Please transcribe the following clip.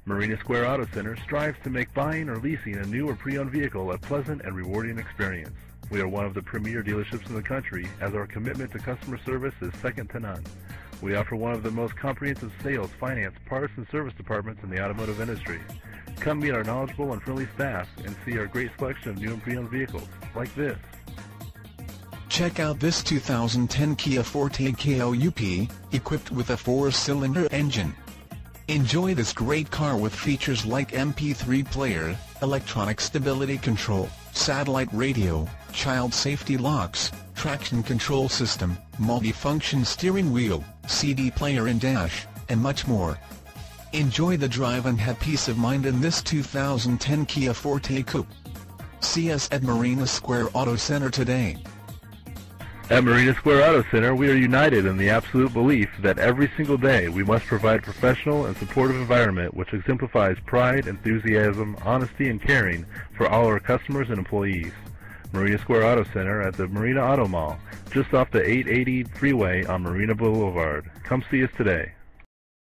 Marina Square Auto Center strives to make buying or leasing a new or pre-owned vehicle a pleasant and rewarding experience. We are one of the premier dealerships in the country, as our commitment to customer service is second to none. We offer one of the most comprehensive sales, finance, parts, and service departments in the automotive industry. Come meet our knowledgeable and friendly staff and see our great selection of new and pre-owned vehicles, like this. Check out this 2010 Kia Forte KOUP, equipped with a 4-cylinder engine. Enjoy this great car with features like MP3 player, electronic stability control, satellite radio, child safety locks, traction control system, multi-function steering wheel, CD player and dash, and much more. Enjoy the drive and have peace of mind in this 2010 Kia Forte Coupe. See us at Marina Square Auto Center today. At Marina Square Auto Center, we are united in the absolute belief that every single day we must provide a professional and supportive environment which exemplifies pride, enthusiasm, honesty, and caring for all our customers and employees. Marina Square Auto Center at the Marina Auto Mall, just off the 880 freeway on Marina Boulevard. Come see us today.